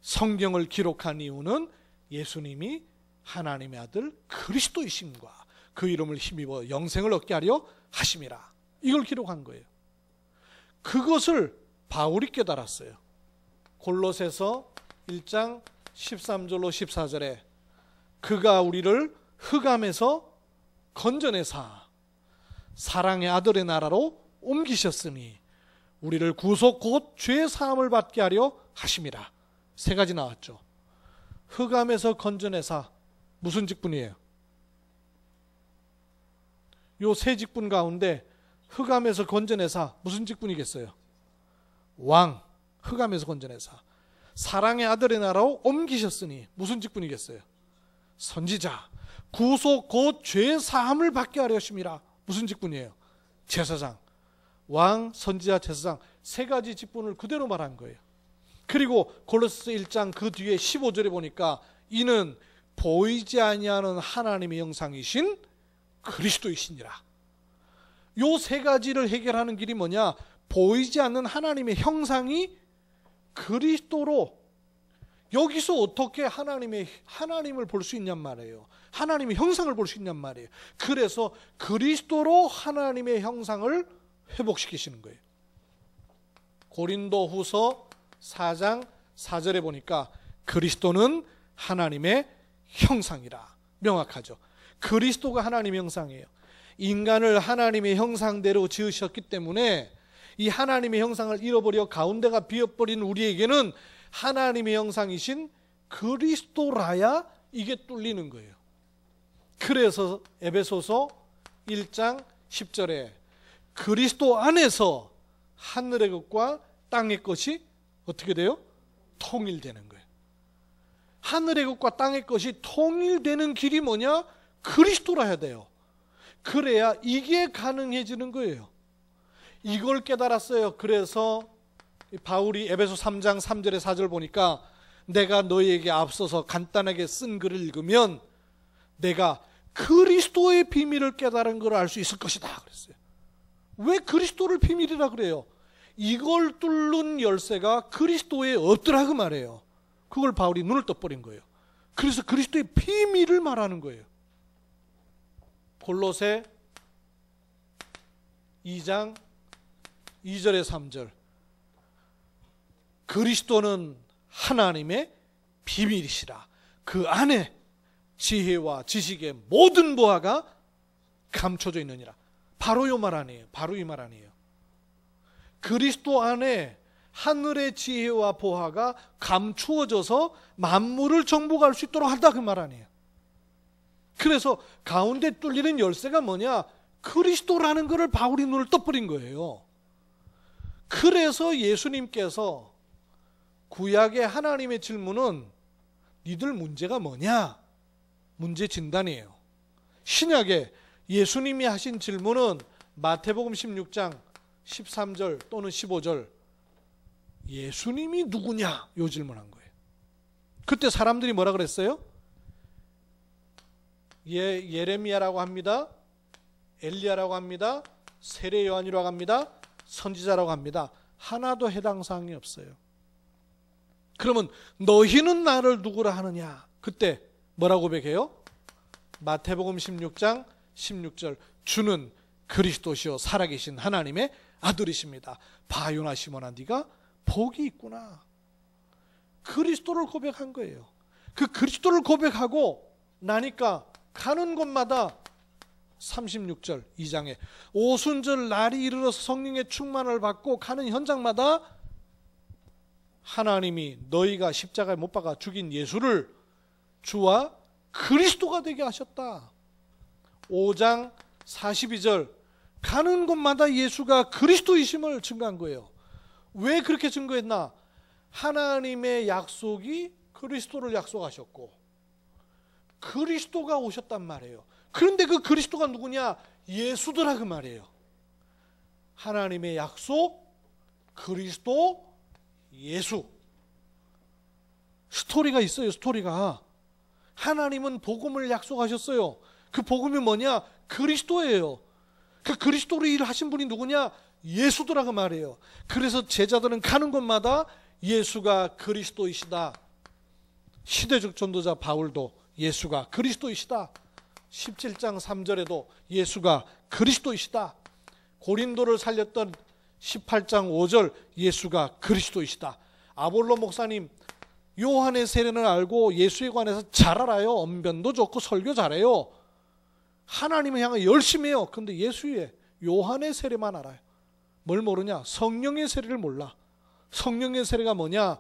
성경을 기록한 이유는 예수님이 하나님의 아들 그리스도이심과 그 이름을 힘입어 영생을 얻게 하려 하심이라. 이걸 기록한 거예요. 그것을 바울이 깨달았어요. 골로새서 1장 13절로 14절에 그가 우리를 흑암에서 건져내사 사랑의 아들의 나라로 옮기셨으니 우리를 구속 곧 죄 사함을 받게 하려 하심이라. 세 가지 나왔죠. 흑암에서 건져내사 무슨 직분이에요? 요 세 직분 가운데 흑암에서 건져내사 무슨 직분이겠어요? 왕. 흑암에서 건져내사. 사랑의 아들의 나라로 옮기셨으니 무슨 직분이겠어요? 선지자. 구속 곧 죄 사함을 받게 하려 하심이라. 무슨 직분이에요? 제사장. 왕, 선지자, 제사장 세 가지 직분을 그대로 말한 거예요. 그리고 골로새서 1장 그 뒤에 15절에 보니까 이는 보이지 아니하는 하나님의 형상이신 그리스도이시니라. 요 세 가지를 해결하는 길이 뭐냐? 보이지 않는 하나님의 형상이 그리스도로. 여기서 어떻게 하나님을 볼 수 있냔 말이에요. 하나님의 형상을 볼 수 있냔 말이에요. 그래서 그리스도로 하나님의 형상을 회복시키시는 거예요. 고린도후서 4장 4절에 보니까 그리스도는 하나님의 형상이라. 명확하죠. 그리스도가 하나님의 형상이에요. 인간을 하나님의 형상대로 지으셨기 때문에 이 하나님의 형상을 잃어버려 가운데가 비어버린 우리에게는 하나님의 형상이신 그리스도라야 이게 뚫리는 거예요. 그래서 에베소서 1장 10절에 그리스도 안에서 하늘의 것과 땅의 것이 어떻게 돼요? 통일되는 거예요. 하늘의 것과 땅의 것이 통일되는 길이 뭐냐? 그리스도라 해야 돼요. 그래야 이게 가능해지는 거예요. 이걸 깨달았어요. 그래서 바울이 에베소 3장 3절에 4절 보니까 내가 너희에게 앞서서 간단하게 쓴 글을 읽으면 내가 그리스도의 비밀을 깨달은 걸 알 수 있을 것이다 그랬어요. 왜 그리스도를 비밀이라 그래요? 이걸 뚫는 열쇠가 그리스도에 없더라 그 말이에요. 그걸 바울이 눈을 떠버린 거예요. 그래서 그리스도의 비밀을 말하는 거예요. 골로새 2장 2절에 3절 그리스도는 하나님의 비밀이시라. 그 안에 지혜와 지식의 모든 보화가 감춰져 있느니라. 바로 이 말 아니에요. 바로 이 말 아니에요. 그리스도 안에 하늘의 지혜와 보화가 감추어져서 만물을 정복할 수 있도록 한다 그 말 아니에요. 그래서 가운데 뚫리는 열쇠가 뭐냐? 그리스도라는 것을 바울이 눈을 떠버린 거예요. 그래서 예수님께서 구약의 하나님의 질문은 니들 문제가 뭐냐? 문제 진단이에요. 신약에 예수님이 하신 질문은 마태복음 16장 13절 또는 15절 예수님이 누구냐? 요 질문한 거예요. 그때 사람들이 뭐라 그랬어요? 예레미야라고 합니다. 엘리야라고 합니다. 세례 요한이라고 합니다. 선지자라고 합니다. 하나도 해당 사항이 없어요. 그러면 너희는 나를 누구라 하느냐? 그때 뭐라고 고백해요? 마태복음 16장 16절 주는 그리스도시요 살아계신 하나님의 아들이십니다. 바요나 시몬아 네가 복이 있구나. 그리스도를 고백한 거예요. 그 그리스도를 고백하고 나니까 가는 곳마다 36절 2장에 오순절 날이 이르러서 성령의 충만을 받고 가는 현장마다 하나님이 너희가 십자가에 못 박아 죽인 예수를 주와 그리스도가 되게 하셨다. 5장 42절 가는 곳마다 예수가 그리스도이심을 증거한 거예요. 왜 그렇게 증거했나? 하나님의 약속이 그리스도를 약속하셨고 그리스도가 오셨단 말이에요. 그런데 그 그리스도가 누구냐? 예수더라 그 말이에요. 하나님의 약속, 그리스도, 예수. 스토리가 있어요. 스토리가. 하나님은 복음을 약속하셨어요. 그 복음이 뭐냐? 그리스도예요. 그 그리스도로 일하신 분이 누구냐? 예수더라 그 말이에요. 그래서 제자들은 가는 곳마다 예수가 그리스도이시다. 시대적 전도자 바울도 예수가 그리스도이시다. 17장 3절에도 예수가 그리스도이시다. 고린도를 살렸던 18장 5절 예수가 그리스도이시다. 아볼로 목사님 요한의 세례는 알고 예수에 관해서 잘 알아요. 언변도 좋고 설교 잘해요. 하나님을 향해 열심히 해요. 그런데 예수의 요한의 세례만 알아요. 뭘 모르냐? 성령의 세례를 몰라. 성령의 세례가 뭐냐?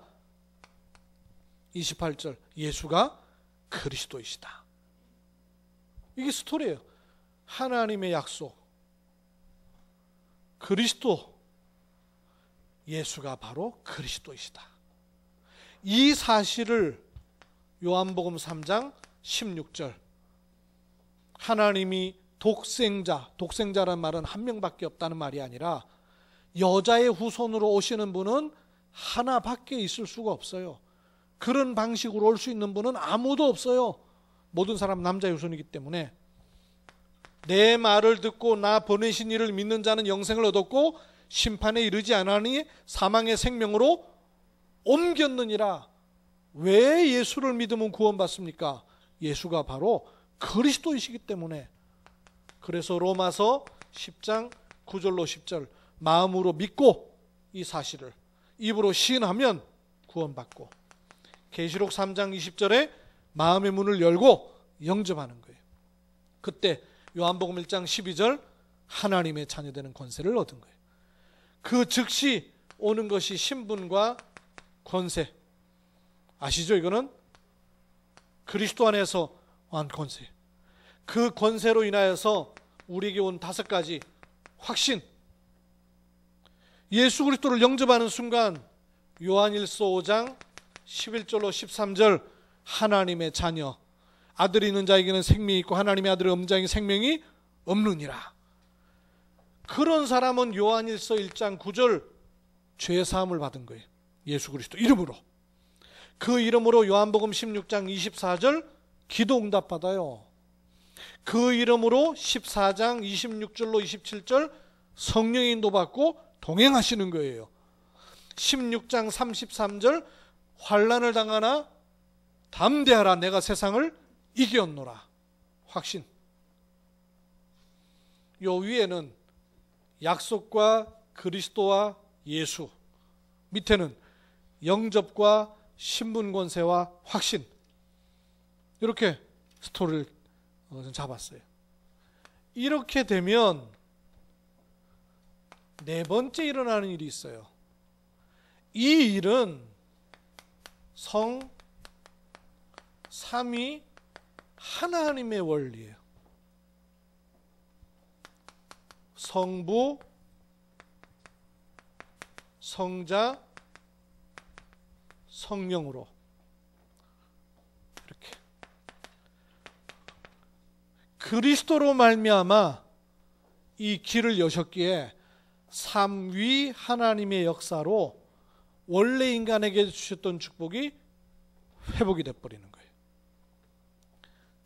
28절 예수가 그리스도이시다. 이게 스토리예요. 하나님의 약속 그리스도 예수가 바로 그리스도이시다. 이 사실을 요한복음 3장 16절 하나님이 독생자란 말은 한 명밖에 없다는 말이 아니라 여자의 후손으로 오시는 분은 하나밖에 있을 수가 없어요. 그런 방식으로 올 수 있는 분은 아무도 없어요. 모든 사람 남자의 후손이기 때문에 내 말을 듣고 나 보내신 이를 믿는 자는 영생을 얻었고 심판에 이르지 않으니 사망의 생명으로 옮겼느니라. 왜 예수를 믿으면 구원받습니까? 예수가 바로 그리스도이시기 때문에. 그래서 로마서 10장 9절로 10절 마음으로 믿고 이 사실을 입으로 시인하면 구원받고 계시록 3장 20절에 마음의 문을 열고 영접하는 거예요. 그때 요한복음 1장 12절 하나님의 자녀되는 권세를 얻은 거예요. 그 즉시 오는 것이 신분과 권세. 아시죠? 이거는 그리스도 안에서 한 권세. 그 권세로 인하여서 우리에게 온 5가지 확신. 예수 그리스도를 영접하는 순간 요한일서 5장 11절로 13절 하나님의 자녀 아들이 있는 자에게는 생명이 있고 하나님의 아들의 없는 자에게는 생명이 없느니라. 그런 사람은 요한일서 1장 9절 죄 사함을 받은 거예요. 예수 그리스도 이름으로. 그 이름으로 요한복음 16장 24절 기도 응답 받아요. 그 이름으로 14장 26절로 27절 성령의 인도 받고 동행하시는 거예요. 16장 33절 환난을 당하나 담대하라 내가 세상을 이겼노라. 확신. 요 위에는 약속과 그리스도와 예수, 밑에는 영접과 신분 권세와 확신. 이렇게 스토리를 잡았어요. 이렇게 되면 네 번째 일어나는 일이 있어요. 이 일은 성 삼위 하나님의 원리예요. 성부, 성자, 성령으로 이렇게 그리스도로 말미암아 이 길을 여셨기에 삼위 하나님의 역사로 원래 인간에게 주셨던 축복이 회복이 돼버리는 거예요.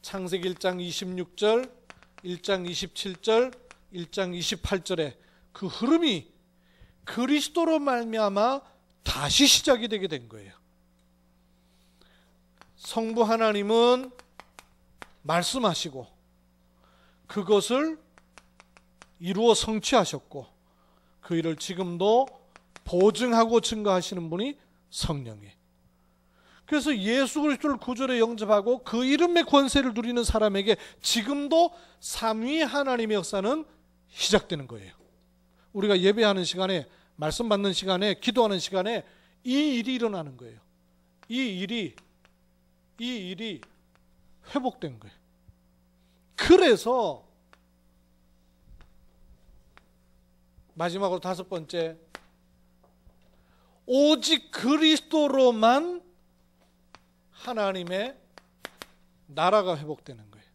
창세기 1장 26절, 1장 27절, 1장 28절에 그 흐름이 그리스도로 말미암아 다시 시작이 되게 된 거예요. 성부 하나님은 말씀하시고 그것을 이루어 성취하셨고 그 일을 지금도 보증하고 증거하시는 분이 성령이에요. 그래서 예수 그리스도를 구주로 영접하고 그 이름의 권세를 누리는 사람에게 지금도 삼위 하나님의 역사는 시작되는 거예요. 우리가 예배하는 시간에, 말씀 받는 시간에, 기도하는 시간에 이 일이 일어나는 거예요. 이 일이 회복된 거예요. 그래서 마지막으로 5번째, 오직 그리스도로만 하나님의 나라가 회복되는 거예요.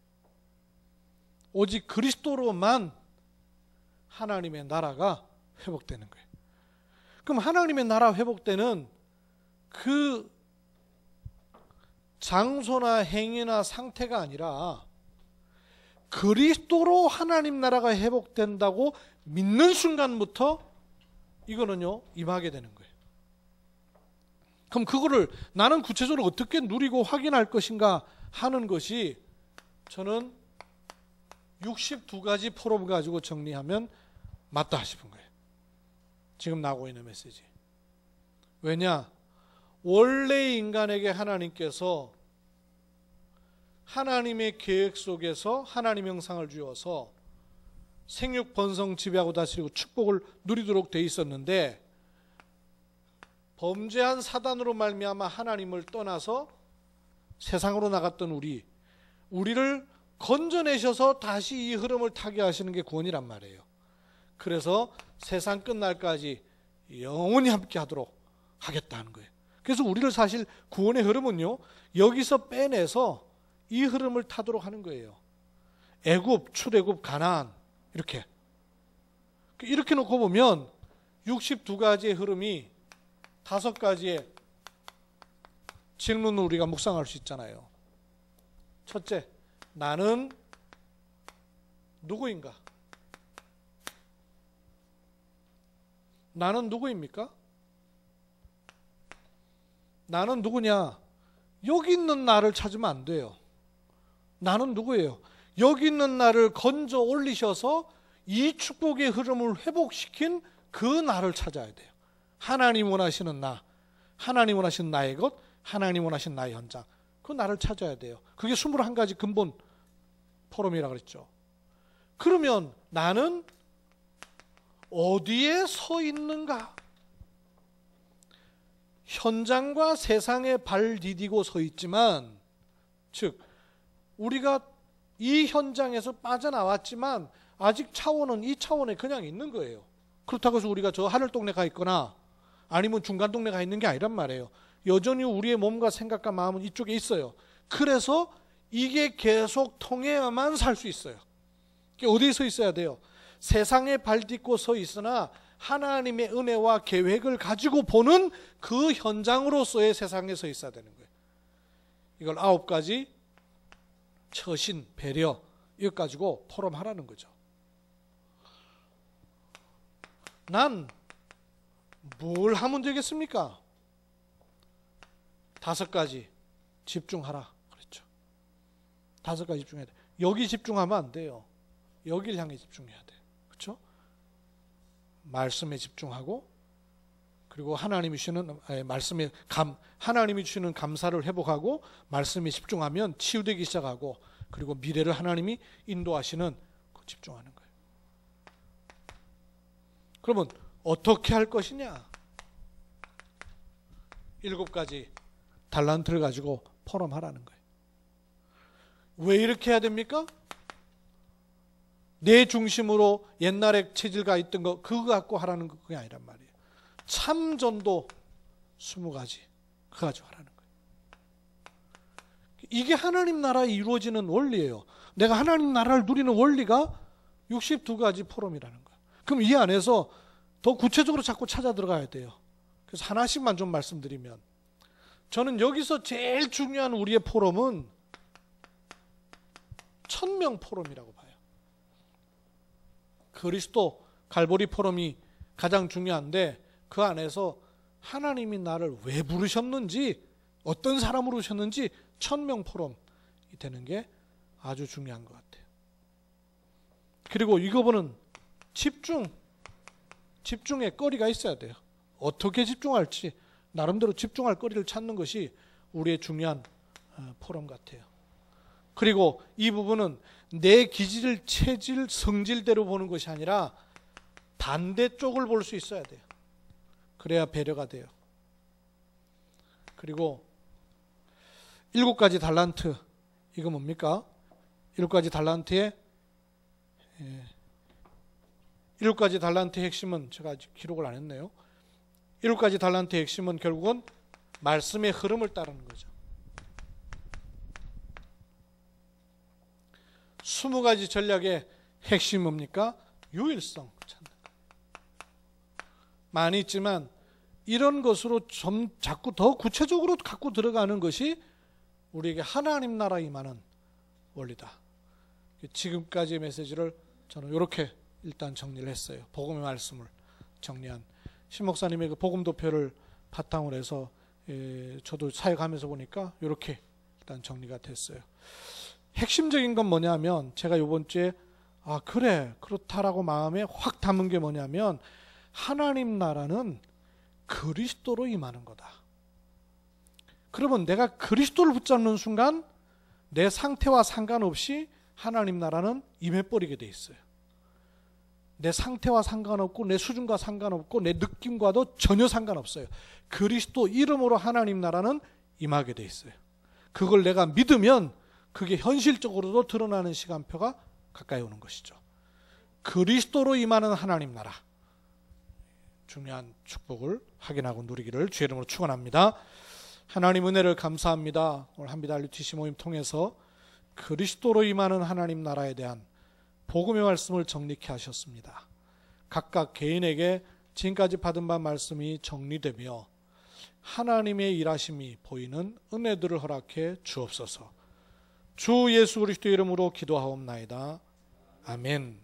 오직 그리스도로만 하나님의 나라가 회복되는 거예요. 그럼 하나님의 나라 회복되는 그 장소나 행위나 상태가 아니라 그리스도로 하나님 나라가 회복된다고 믿는 순간부터 이거는요 임하게 되는 거예요. 그럼 그거를 나는 구체적으로 어떻게 누리고 확인할 것인가 하는 것이 저는 62가지 포럼 가지고 정리하면 맞다 싶은 거예요. 지금 나오고 있는 메시지. 왜냐? 원래 인간에게 하나님께서 하나님의 계획 속에서 하나님 형상을 주어서 생육 번성 지배하고 다스리고 축복을 누리도록 돼 있었는데 범죄한 사단으로 말미암아 하나님을 떠나서 세상으로 나갔던 우리를 건져내셔서 다시 이 흐름을 타게 하시는 게 구원이란 말이에요. 그래서 세상 끝날까지 영원히 함께 하도록 하겠다는 거예요. 그래서 우리를 사실 구원의 흐름은요 여기서 빼내서 이 흐름을 타도록 하는 거예요. 애굽, 출애굽, 가나안 이렇게 놓고 보면 62가지의 흐름이 5가지의 질문을 우리가 묵상할 수 있잖아요. 첫째, 나는 누구인가? 나는 누구입니까? 나는 누구냐? 여기 있는 나를 찾으면 안 돼요. 나는 누구예요? 여기 있는 나를 건져 올리셔서 이 축복의 흐름을 회복시킨 그 나를 찾아야 돼요. 하나님 원하시는 나, 하나님 원하시는 나의 것, 하나님 원하시는 나의 현장, 그 나를 찾아야 돼요. 그게 21가지 근본 포럼이라고 그랬죠. 그러면 나는 어디에 서 있는가? 현장과 세상에 발 디디고 서 있지만, 즉 우리가 이 현장에서 빠져나왔지만 아직 차원은 이 차원에 그냥 있는 거예요. 그렇다고 해서 우리가 저 하늘 동네 가 있거나 아니면 중간 동네 가 있는 게 아니란 말이에요. 여전히 우리의 몸과 생각과 마음은 이쪽에 있어요. 그래서 이게 계속 통해야만 살 수 있어요. 어디에 서 있어야 돼요? 세상에 발 딛고 서 있으나 하나님의 은혜와 계획을 가지고 보는 그 현장으로서의 세상에 서 있어야 되는 거예요. 이걸 9가지 처신, 배려 이것 가지고 포럼하라는 거죠. 난 뭘 하면 되겠습니까? 5가지 집중하라 그랬죠. 5가지 집중해야 돼. 여기 집중하면 안 돼요. 여기를 향해 집중해야 돼. 그렇죠? 말씀에 집중하고, 그리고 하나님이 주시는 하나님이 주시는 감사를 회복하고, 말씀에 집중하면 치유되기 시작하고, 그리고 미래를 하나님이 인도하시는 그 집중하는 거예요. 그러면 어떻게 할 것이냐? 7가지 달란트를 가지고 포럼하라는 거예요. 왜 이렇게 해야 됩니까? 내 중심으로 옛날에 체질가 있던 거 그거 갖고 하라는 거 그게 아니란 말이에요. 참전도 20가지 그거 가지고 하라는 거예요. 이게 하나님 나라에 이루어지는 원리예요. 내가 하나님 나라를 누리는 원리가 62가지 포럼이라는 거예요. 그럼 이 안에서 더 구체적으로 자꾸 찾아 들어가야 돼요. 그래서 하나씩만 좀 말씀드리면, 저는 여기서 제일 중요한 우리의 포럼은 1000명 포럼이라고 봐요. 그리스도 갈보리 포럼이 가장 중요한데 그 안에서 하나님이 나를 왜 부르셨는지 어떤 사람으로 오셨는지 1000명 포럼이 되는 게 아주 중요한 것 같아요. 그리고 이거보는 집중의 거리가 있어야 돼요. 어떻게 집중할지 나름대로 집중할 거리를 찾는 것이 우리의 중요한 포럼 같아요. 그리고 이 부분은 내 기질, 체질, 성질대로 보는 것이 아니라 반대쪽을 볼 수 있어야 돼요. 그래야 배려가 돼요. 그리고 7가지 달란트, 이거 뭡니까? 7가지 달란트의 7가지 달란트의 핵심은 제가 아직 기록을 안 했네요. 7가지 달란트의 핵심은 결국은 말씀의 흐름을 따르는 거죠. 20가지 전략의 핵심이 뭡니까? 유일성 찾는 거. 많이 있지만 이런 것으로 좀 자꾸 더 구체적으로 갖고 들어가는 것이 우리에게 하나님 나라 임하는 원리다. 지금까지의 메시지를 저는 이렇게 일단 정리를 했어요. 복음의 말씀을 정리한 신 목사님의 그 복음도표를 바탕으로 해서 저도 사역하면서 보니까 이렇게 일단 정리가 됐어요. 핵심적인 건 뭐냐면 제가 이번 주에 그래 그렇다라고 마음에 확 담은 게 뭐냐면 하나님 나라는 그리스도로 임하는 거다. 그러면 내가 그리스도를 붙잡는 순간 내 상태와 상관없이 하나님 나라는 임해버리게 돼 있어요. 내 상태와 상관없고 내 수준과 상관없고 내 느낌과도 전혀 상관없어요. 그리스도 이름으로 하나님 나라는 임하게 돼 있어요. 그걸 내가 믿으면 그게 현실적으로도 드러나는 시간표가 가까이 오는 것이죠. 그리스도로 임하는 하나님 나라, 중요한 축복을 확인하고 누리기를 주의 이름으로 축원합니다. 하나님 은혜를 감사합니다. 오늘 한비달리 TC 모임 통해서 그리스도로 임하는 하나님 나라에 대한 복음의 말씀을 정립케 하셨습니다. 각각 개인에게 지금까지 받은 바 말씀이 정리되며 하나님의 일하심이 보이는 은혜들을 허락해 주옵소서. 주 예수 그리스도 이름으로 기도하옵나이다. 아멘.